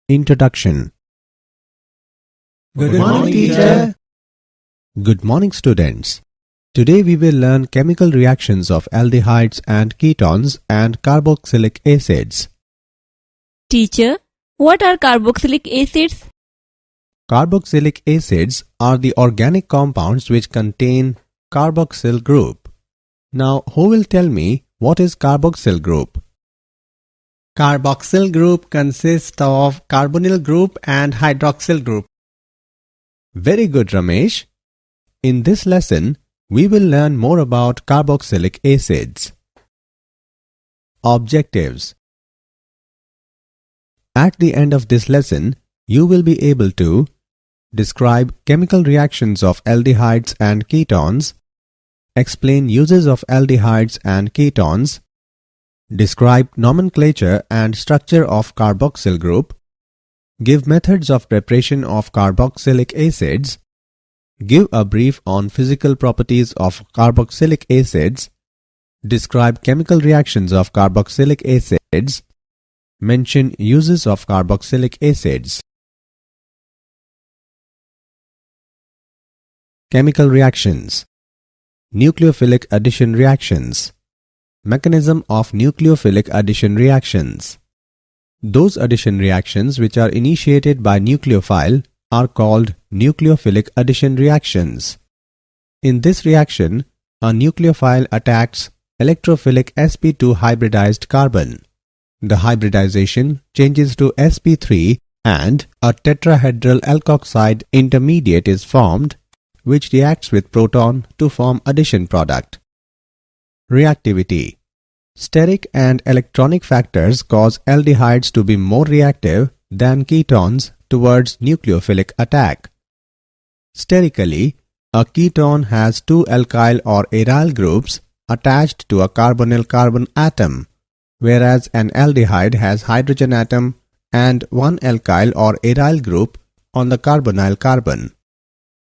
Introduction. Good morning, teacher. Good morning, students. Today we will learn chemical reactions of aldehydes and ketones and carboxylic acids. Teacher, what are carboxylic acids? Carboxylic acids are the organic compounds which contain carboxyl group. Now, who will tell me what is carboxyl group? Carboxyl group consists of carbonyl group and hydroxyl group. Very good, Ramesh. In this lesson, we will learn more about carboxylic acids. Objectives. At the end of this lesson, you will be able to describe chemical reactions of aldehydes and ketones, explain uses of aldehydes and ketones, describe nomenclature and structure of carboxyl group, give methods of preparation of carboxylic acids, give a brief on physical properties of carboxylic acids, describe chemical reactions of carboxylic acids, mention uses of carboxylic acids. Chemical reactions. Nucleophilic addition reactions. Mechanism of nucleophilic addition reactions. Those addition reactions which are initiated by nucleophile are called nucleophilic addition reactions. In this reaction, a nucleophile attacks electrophilic sp2 hybridized carbon. The hybridization changes to sp3 and a tetrahedral alkoxide intermediate is formed, which reacts with proton to form addition product. Reactivity. Steric and electronic factors cause aldehydes to be more reactive than ketones towards nucleophilic attack. Sterically, a ketone has two alkyl or aryl groups attached to a carbonyl carbon atom, whereas an aldehyde has hydrogen atom and one alkyl or aryl group on the carbonyl carbon.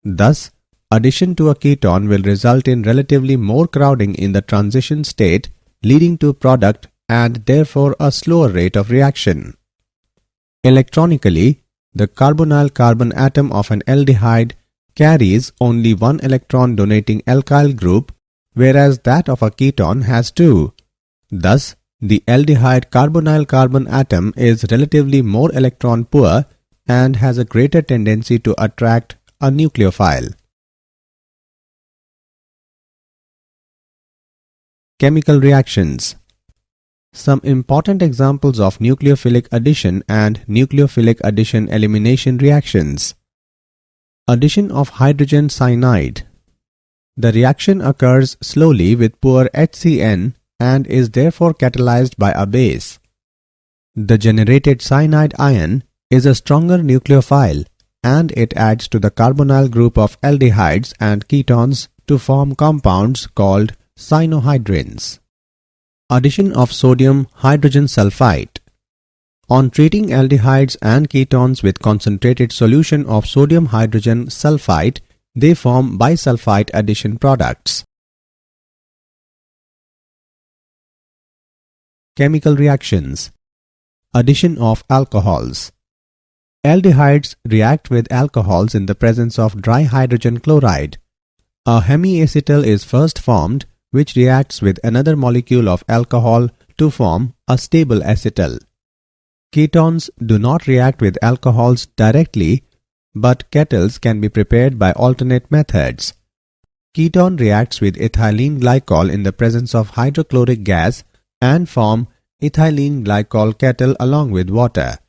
Thus, addition to a ketone will result in relatively more crowding in the transition state, leading to product and therefore a slower rate of reaction. Electronically, the carbonyl carbon atom of an aldehyde carries only one electron donating alkyl group, whereas that of a ketone has two. Thus, the aldehyde carbonyl carbon atom is relatively more electron poor and has a greater tendency to attract a nucleophile. Chemical reactions. Some important examples of nucleophilic addition and nucleophilic addition elimination reactions. Addition of hydrogen cyanide. The reaction occurs slowly with poor HCN and is therefore catalyzed by a base. The generated cyanide ion is a stronger nucleophile and it adds to the carbonyl group of aldehydes and ketones to form compounds called cyanohydrins. Addition of sodium hydrogen sulfite. On treating aldehydes and ketones with concentrated solution of sodium hydrogen sulfite, they form bisulfite addition products. Chemical reactions. Addition of alcohols. Aldehydes react with alcohols in the presence of dry hydrogen chloride. A hemiacetal is first formed, which reacts with another molecule of alcohol to form a stable acetal. Ketones do not react with alcohols directly, but kettles can be prepared by alternate methods. Ketone reacts with ethylene glycol in the presence of hydrochloric gas and form ethylene glycol kettle along with water.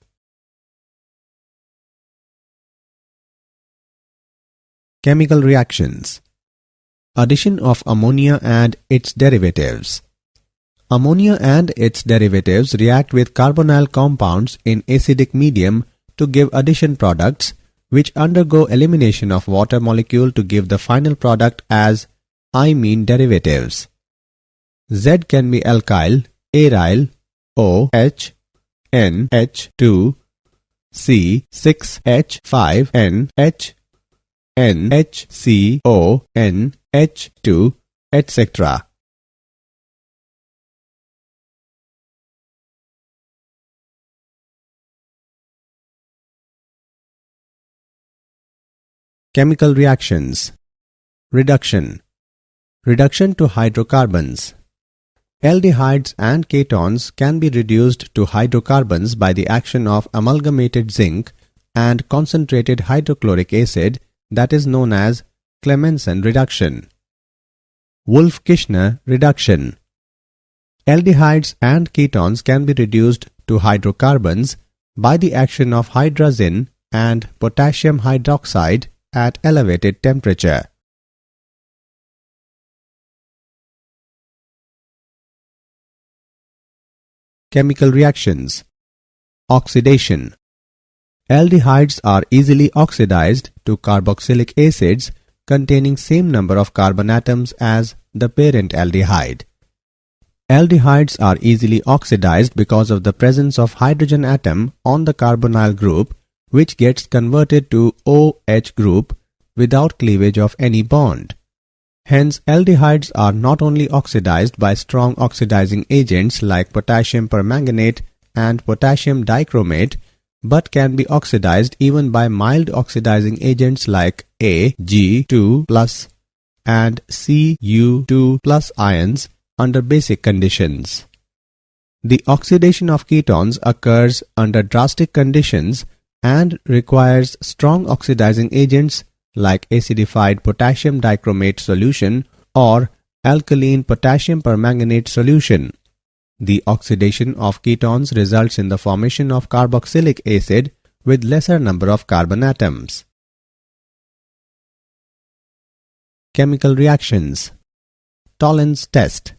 Chemical reactions. Addition of ammonia and its derivatives. Ammonia and its derivatives react with carbonyl compounds in acidic medium to give addition products, which undergo elimination of water molecule to give the final product as imine derivatives. Z can be alkyl, aryl, OH, NH2, C6H5NH, NHCON, H2, etc. Chemical reactions. Reduction. Reduction to hydrocarbons. Aldehydes and ketones can be reduced to hydrocarbons by the action of amalgamated zinc and concentrated hydrochloric acid, that is known as Clemmensen reduction. Wolff-Kishner reduction. Aldehydes and ketones can be reduced to hydrocarbons by the action of hydrazine and potassium hydroxide at elevated temperature. Chemical reactions. Oxidation. Aldehydes are easily oxidized to carboxylic acids containing same number of carbon atoms as the parent aldehyde. Aldehydes are easily oxidized because of the presence of hydrogen atom on the carbonyl group, which gets converted to OH group without cleavage of any bond. Hence, aldehydes are not only oxidized by strong oxidizing agents like potassium permanganate and potassium dichromate, but can be oxidized even by mild oxidizing agents like Ag2+ and Cu2+ ions under basic conditions. The oxidation of ketones occurs under drastic conditions and requires strong oxidizing agents like acidified potassium dichromate solution or alkaline potassium permanganate solution. The oxidation of ketones results in the formation of carboxylic acid with lesser number of carbon atoms. Chemical reactions. Tollens test.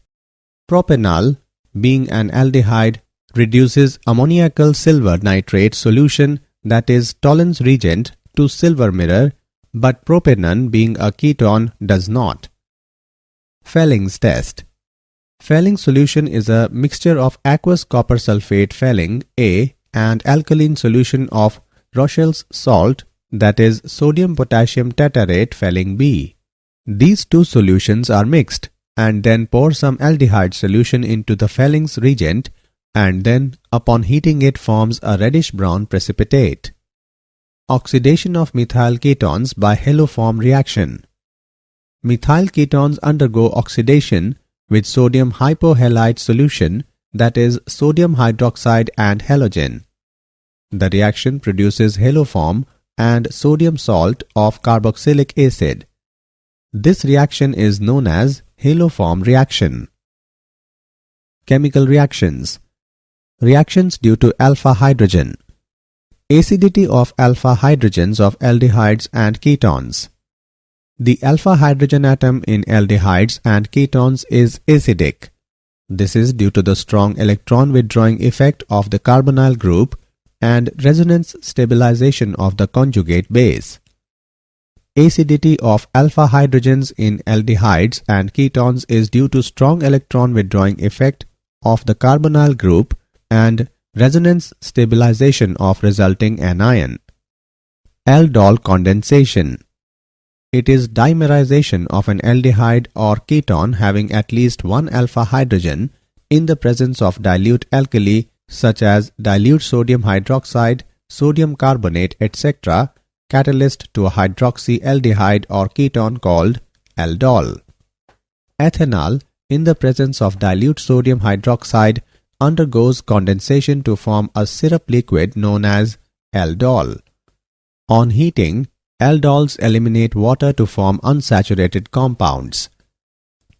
Propanol, being an aldehyde, reduces ammoniacal silver nitrate solution, that is Tollens reagent, to silver mirror, but propanone, being a ketone, does not. Felling's test. Felling solution is a mixture of aqueous copper sulfate Felling A and alkaline solution of Rochel's salt, that is sodium potassium tetarate Felling B. These two solutions are mixed and then pour some aldehyde solution into the Felling's reagent, and then upon heating it forms a reddish brown precipitate. Oxidation of methyl ketones by haloform reaction. Methyl ketones undergo oxidation with sodium hypohalite solution, that is sodium hydroxide and halogen. The reaction produces haloform and sodium salt of carboxylic acid. This reaction is known as haloform reaction. Chemical reactions. Reactions due to alpha hydrogen. Acidity of alpha hydrogens of aldehydes and ketones. The alpha hydrogen atom in aldehydes and ketones is acidic. This is due to the strong electron withdrawing effect of the carbonyl group and resonance stabilization of the conjugate base. Acidity of alpha hydrogens in aldehydes and ketones is due to strong electron withdrawing effect of the carbonyl group and resonance stabilization of resulting anion. Aldol condensation. It is dimerization of an aldehyde or ketone having at least one alpha hydrogen in the presence of dilute alkali such as dilute sodium hydroxide, sodium carbonate, etc., catalyst to a hydroxyaldehyde or ketone called aldol. Ethanol, in the presence of dilute sodium hydroxide, undergoes condensation to form a syrup liquid known as aldol. On heating, aldols eliminate water to form unsaturated compounds.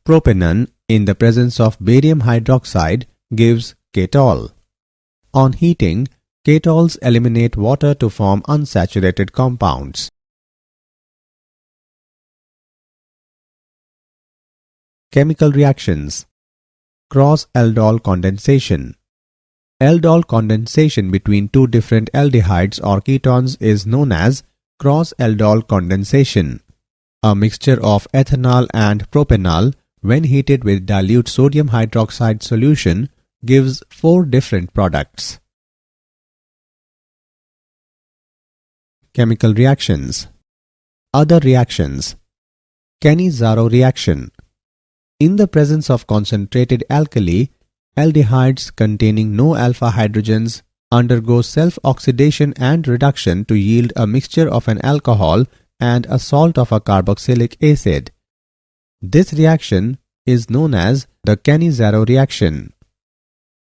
Propanone, in the presence of barium hydroxide, gives ketol. On heating, ketols eliminate water to form unsaturated compounds. Chemical reactions. Cross-aldol condensation. Aldol condensation between two different aldehydes or ketones is known as cross-aldol condensation. A mixture of ethanol and propanol when heated with dilute sodium hydroxide solution gives 4 different products. Chemical reactions. Other reactions. Cannizzaro reaction. In the presence of concentrated alkali, aldehydes containing no alpha hydrogens undergo self-oxidation and reduction to yield a mixture of an alcohol and a salt of a carboxylic acid. This reaction is known as the Cannizzaro reaction.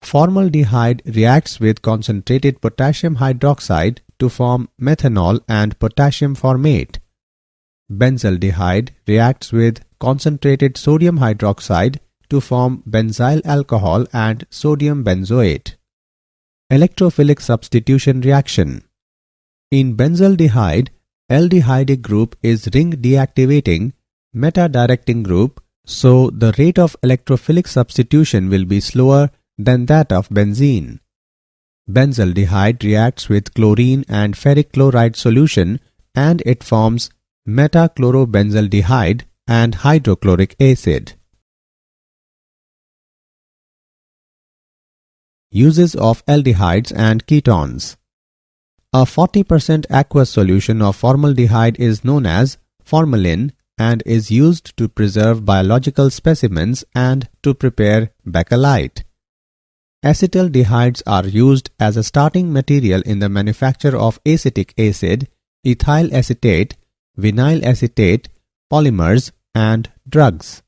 Formaldehyde reacts with concentrated potassium hydroxide to form methanol and potassium formate. Benzaldehyde reacts with concentrated sodium hydroxide to form benzyl alcohol and sodium benzoate. Electrophilic substitution reaction. In benzaldehyde, aldehydic group is ring deactivating, meta-directing group, so the rate of electrophilic substitution will be slower than that of benzene. Benzaldehyde reacts with chlorine and ferric chloride solution and it forms metachlorobenzaldehyde and hydrochloric acid. Uses of aldehydes and ketones. A 40% aqueous solution of formaldehyde is known as formalin and is used to preserve biological specimens and to prepare bakelite. Acetaldehydes are used as a starting material in the manufacture of acetic acid, ethyl acetate, vinyl acetate, polymers, and drugs.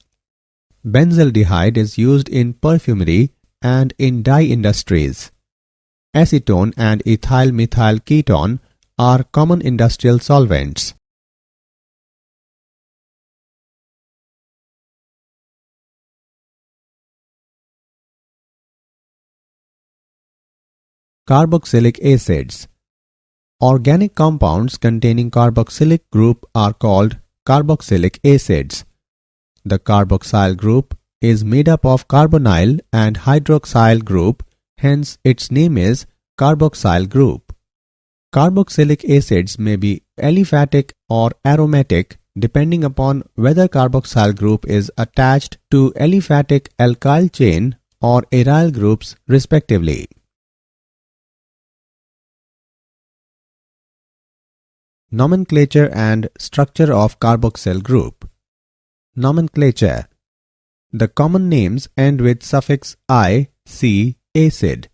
Benzaldehyde is used in perfumery and in dye industries. Acetone and ethyl methyl ketone are common industrial solvents. Carboxylic acids. Organic compounds containing carboxylic group are called carboxylic acids. The carboxyl group is made up of carbonyl and hydroxyl group, hence its name is carboxyl group. Carboxylic acids may be aliphatic or aromatic depending upon whether carboxyl group is attached to aliphatic alkyl chain or aryl groups respectively. Nomenclature and structure of carboxyl group. Nomenclature. The common names end with suffix I, C, acid.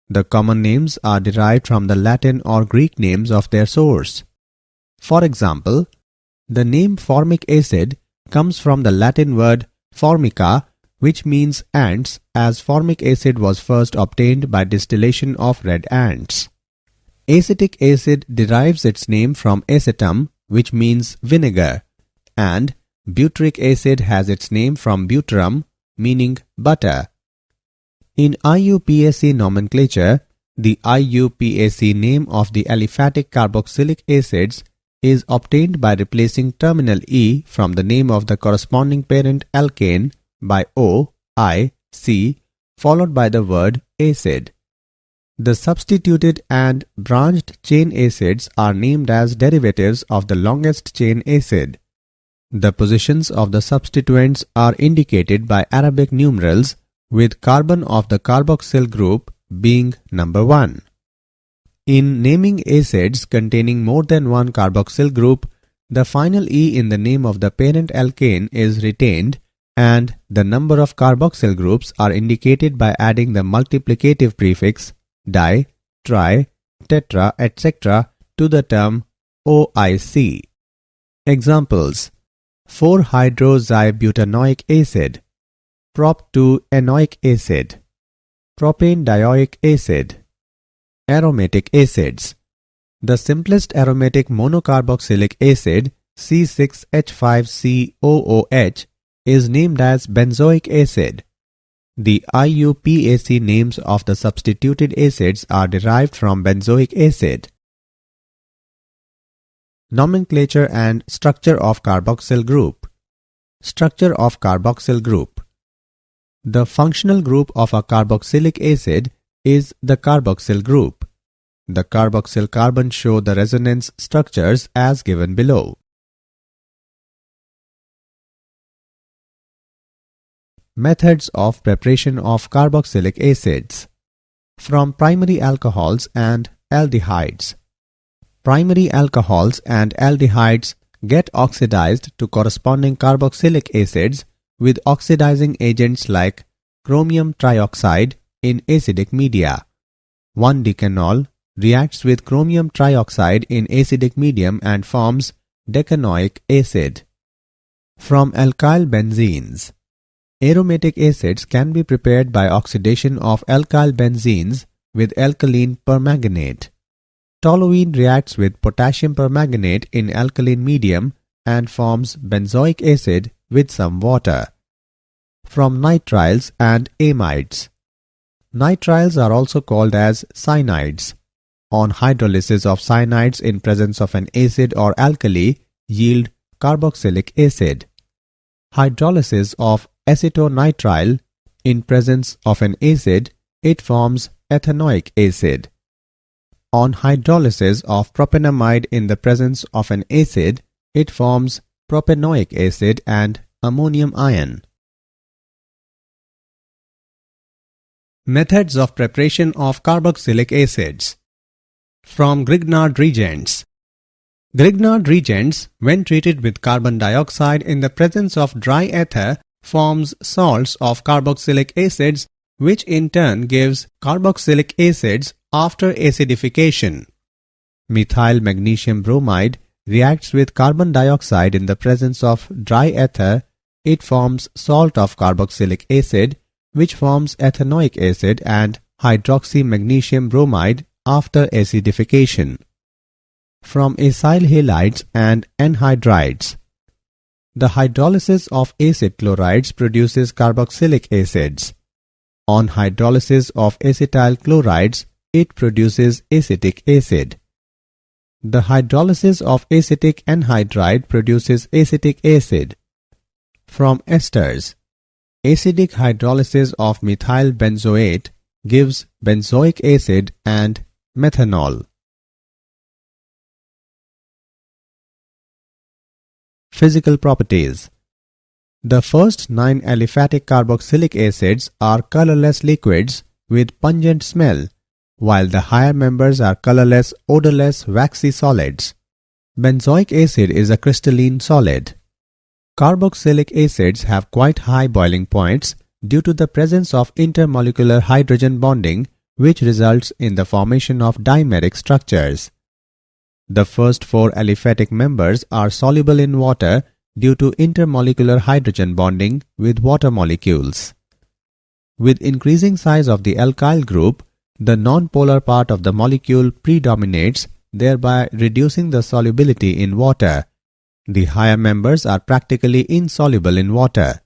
The common names are derived from the Latin or Greek names of their source. For example, the name formic acid comes from the Latin word formica, which means ants, as formic acid was first obtained by distillation of red ants. Acetic acid derives its name from acetum, which means vinegar, and butyric acid has its name from butyrum, meaning butter. In IUPAC nomenclature, the IUPAC name of the aliphatic carboxylic acids is obtained by replacing terminal E from the name of the corresponding parent alkane by O, I, C, followed by the word acid. The substituted and branched chain acids are named as derivatives of the longest chain acid. The positions of the substituents are indicated by Arabic numerals, with carbon of the carboxyl group being number 1. In naming acids containing more than one carboxyl group, the final E in the name of the parent alkane is retained and the number of carboxyl groups are indicated by adding the multiplicative prefix di, tri, tetra, etc. to the term OIC. Examples: 4-hydroxybutanoic acid, prop-2 enoic acid, propane dioic acid. Aromatic acids. The simplest aromatic monocarboxylic acid, C6H5COOH, is named as benzoic acid. The IUPAC names of the substituted acids are derived from benzoic acid. Nomenclature and structure of carboxyl group. Structure of carboxyl group. The functional group of a carboxylic acid is the carboxyl group. The carboxyl carbons show the resonance structures as given below. Methods of preparation of carboxylic acids. From primary alcohols and aldehydes. Primary alcohols and aldehydes get oxidized to corresponding carboxylic acids with oxidizing agents like chromium trioxide in acidic media. 1-decanol reacts with chromium trioxide in acidic medium and forms decanoic acid. From alkyl benzenes. Aromatic acids can be prepared by oxidation of alkyl benzenes with alkaline permanganate. Toluene reacts with potassium permanganate in alkaline medium and forms benzoic acid with some water. From nitriles and amides. Nitriles are also called as cyanides. On hydrolysis of cyanides in presence of an acid or alkali yield carboxylic acid. Hydrolysis of acetonitrile in presence of an acid, it forms ethanoic acid. On hydrolysis of propanamide in the presence of an acid, it forms propanoic acid and ammonium ion. Methods of preparation of carboxylic acids. From Grignard reagents. Grignard reagents, when treated with carbon dioxide in the presence of dry ether, forms salts of carboxylic acids, which in turn gives carboxylic acids after acidification. Methyl magnesium bromide reacts with carbon dioxide in the presence of dry ether. It forms salt of carboxylic acid, which forms ethanoic acid and hydroxy magnesium bromide after acidification. From acyl halides and anhydrides. The hydrolysis of acid chlorides produces carboxylic acids. On hydrolysis of acetyl chlorides, it produces acetic acid. The hydrolysis of acetic anhydride produces acetic acid. From esters. Acidic hydrolysis of methyl benzoate gives benzoic acid and methanol. Physical properties. The first 9 aliphatic carboxylic acids are colorless liquids with pungent smell, while the higher members are colorless, odorless, waxy solids. Benzoic acid is a crystalline solid. Carboxylic acids have quite high boiling points due to the presence of intermolecular hydrogen bonding, which results in the formation of dimeric structures. The first 4 aliphatic members are soluble in water due to intermolecular hydrogen bonding with water molecules. With increasing size of the alkyl group, the non-polar part of the molecule predominates, thereby reducing the solubility in water. The higher members are practically insoluble in water.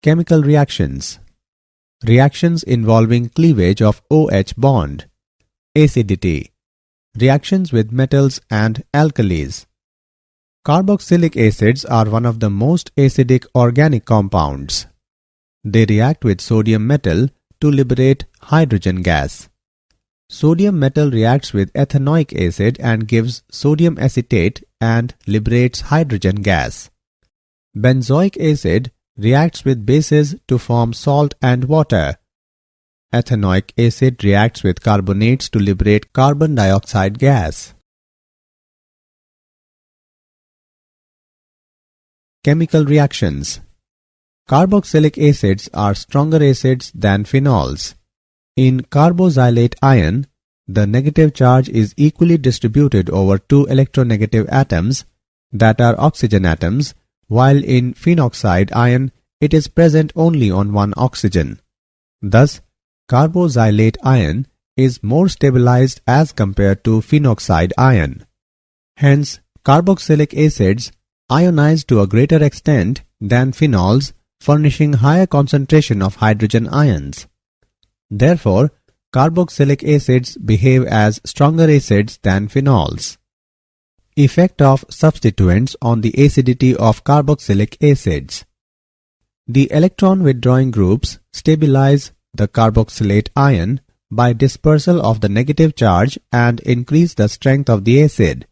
Chemical reactions. Reactions involving cleavage of OH bond. Acidity. Reactions with metals and alkalis. Carboxylic acids are one of the most acidic organic compounds. They react with sodium metal to liberate hydrogen gas. Sodium metal reacts with ethanoic acid and gives sodium acetate and liberates hydrogen gas. Benzoic acid reacts with bases to form salt and water. Ethanoic acid reacts with carbonates to liberate carbon dioxide gas. Chemical reactions. Carboxylic acids are stronger acids than phenols. In carboxylate ion, the negative charge is equally distributed over 2 electronegative atoms that are oxygen atoms, while in phenoxide ion it is present only on one oxygen. Thus, carboxylate ion is more stabilized as compared to phenoxide ion. Hence, carboxylic acids ionize to a greater extent than phenols, furnishing higher concentration of hydrogen ions. Therefore, carboxylic acids behave as stronger acids than phenols. Effect of substituents on the acidity of carboxylic acids. The electron withdrawing groups stabilize the carboxylate ion by dispersal of the negative charge and increase the strength of the acid.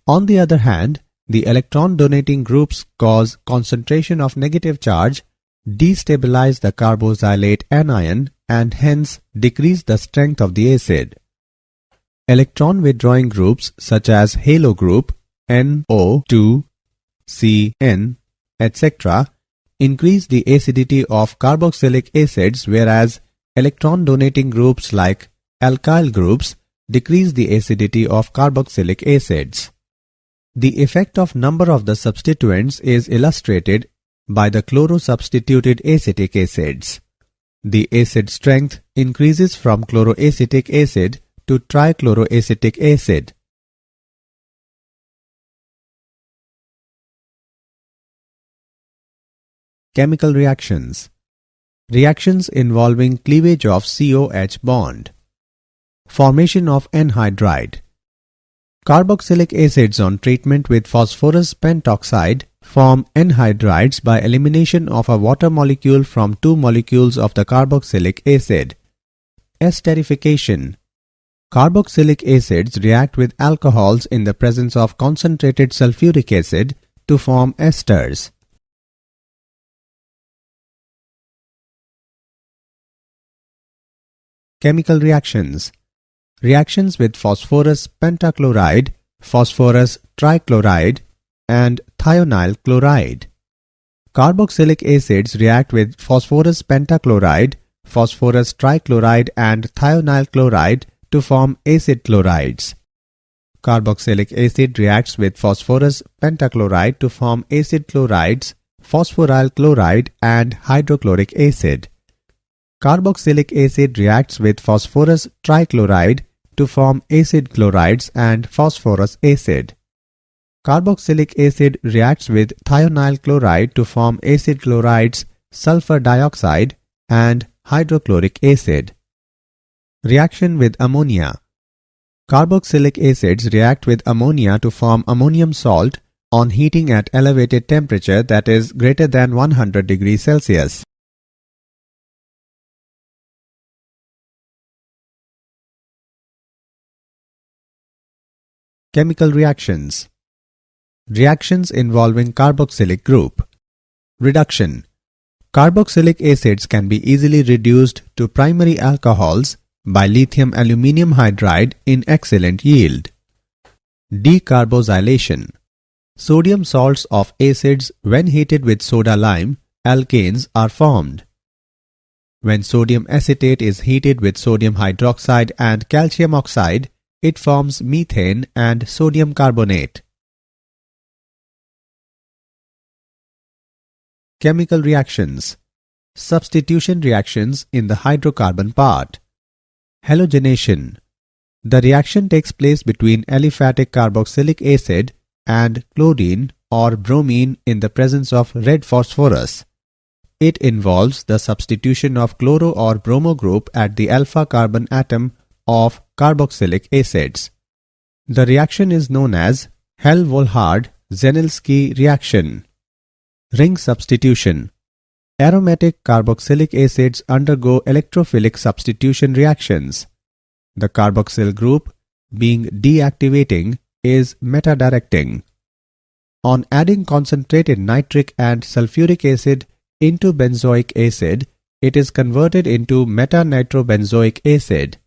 On the other hand, the electron donating groups cause concentration of negative charge, destabilize the carboxylate anion, and hence decrease the strength of the acid. Electron withdrawing groups such as halo group NO2, CN, etc. increase the acidity of carboxylic acids, whereas electron donating groups like alkyl groups decrease the acidity of carboxylic acids. The effect of number of the substituents is illustrated by the chloro-substituted acetic acids. The acid strength increases from chloroacetic acid to trichloroacetic acid. Chemical reactions. Reactions involving cleavage of COH bond. Formation of anhydride. Carboxylic acids on treatment with phosphorus pentoxide form anhydrides by elimination of a water molecule from two molecules of the carboxylic acid. Esterification. Carboxylic acids react with alcohols in the presence of concentrated sulfuric acid to form esters. Chemical reactions. Reactions with phosphorus pentachloride, phosphorus trichloride, and thionyl chloride. Carboxylic acids react with phosphorus pentachloride, phosphorus trichloride, and thionyl chloride to form acid chlorides. Carboxylic acid reacts with phosphorus pentachloride to form acid chlorides, phosphoryl chloride, and hydrochloric acid. Carboxylic acid reacts with phosphorus trichloride to form acid chlorides and phosphorus acid. Carboxylic acid reacts with thionyl chloride to form acid chlorides, sulfur dioxide, and hydrochloric acid. Reaction with ammonia. Carboxylic acids react with ammonia to form ammonium salt on heating at elevated temperature, that is greater than 100 degrees Celsius. Chemical reactions. Reactions involving carboxylic group. Reduction. Carboxylic acids can be easily reduced to primary alcohols by lithium aluminium hydride in excellent yield. Decarboxylation. Sodium salts of acids, when heated with soda lime, alkanes are formed. When sodium acetate is heated with sodium hydroxide and calcium oxide, it forms methane and sodium carbonate. Chemical reactions. Substitution reactions in the hydrocarbon part. Halogenation. The reaction takes place between aliphatic carboxylic acid and chlorine or bromine in the presence of red phosphorus. It involves the substitution of chloro or bromo group at the alpha carbon atom of carboxylic acids. The reaction is known as Hell-Volhard-Zennelsky reaction. Ring substitution. Aromatic carboxylic acids undergo electrophilic substitution reactions. The carboxyl group, being deactivating, is meta-directing. On adding concentrated nitric and sulfuric acid into benzoic acid, it is converted into meta-nitrobenzoic acid.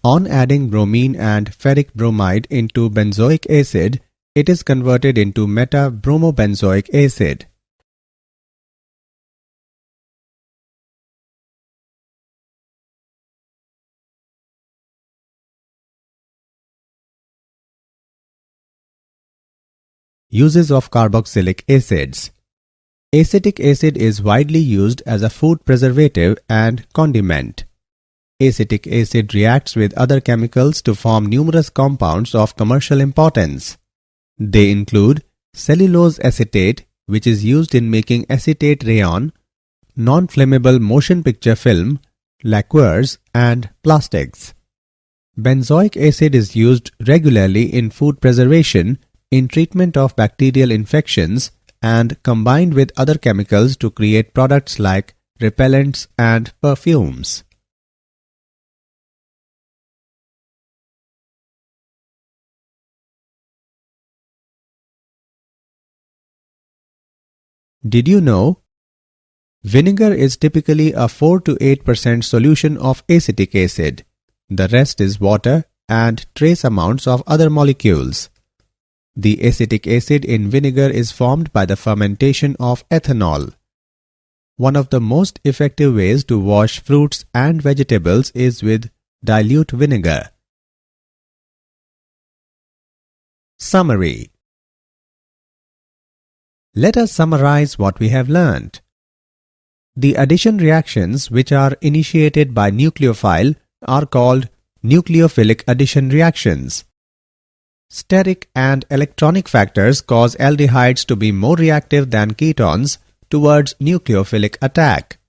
On adding bromine and ferric bromide into benzoic acid, it is converted into meta-bromobenzoic acid. Uses of carboxylic acids. Acetic acid is widely used as a food preservative and condiment. Acetic acid reacts with other chemicals to form numerous compounds of commercial importance. They include cellulose acetate, which is used in making acetate rayon, non-flammable motion picture film, lacquers, and plastics. Benzoic acid is used regularly in food preservation, in treatment of bacterial infections, and combined with other chemicals to create products like repellents and perfumes. Did you know? Vinegar is typically a 4 to 8% solution of acetic acid. The rest is water and trace amounts of other molecules. The acetic acid in vinegar is formed by the fermentation of ethanol. One of the most effective ways to wash fruits and vegetables is with dilute vinegar. Summary. Let us summarize what we have learned. The addition reactions which are initiated by nucleophile are called nucleophilic addition reactions. Steric and electronic factors cause aldehydes to be more reactive than ketones towards nucleophilic attack.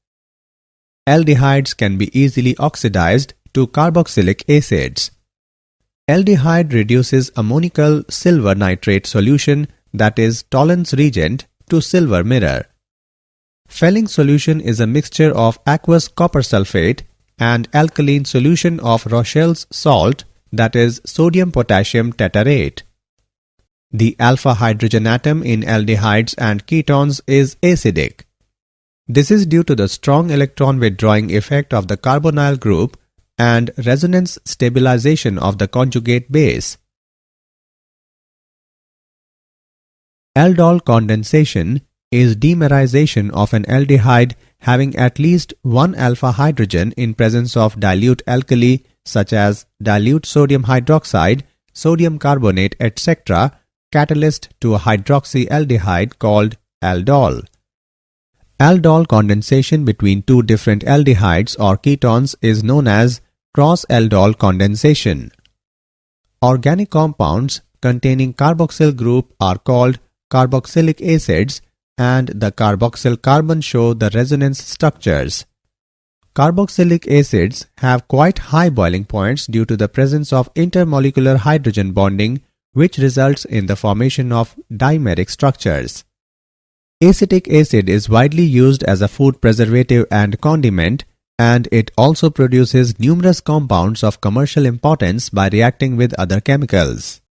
Aldehydes can be easily oxidized to carboxylic acids. Aldehyde reduces ammoniacal silver nitrate solution, that is Tollens reagent, to silver mirror. Fehling solution is a mixture of aqueous copper sulfate and alkaline solution of Rochelle's salt, that is sodium-potassium tetarate. The alpha hydrogen atom in aldehydes and ketones is acidic. This is due to the strong electron withdrawing effect of the carbonyl group and resonance stabilization of the conjugate base. Aldol condensation is dimerization of an aldehyde having at least one alpha hydrogen in presence of dilute alkali such as dilute sodium hydroxide, sodium carbonate, etc., catalyst to a hydroxyaldehyde called aldol. Aldol condensation between two different aldehydes or ketones is known as cross-aldol condensation. Organic compounds containing carboxyl group are called carboxylic acids, and the carboxyl carbon show the resonance structures. Carboxylic acids have quite high boiling points due to the presence of intermolecular hydrogen bonding, which results in the formation of dimeric structures. Acetic acid is widely used as a food preservative and condiment, and it also produces numerous compounds of commercial importance by reacting with other chemicals.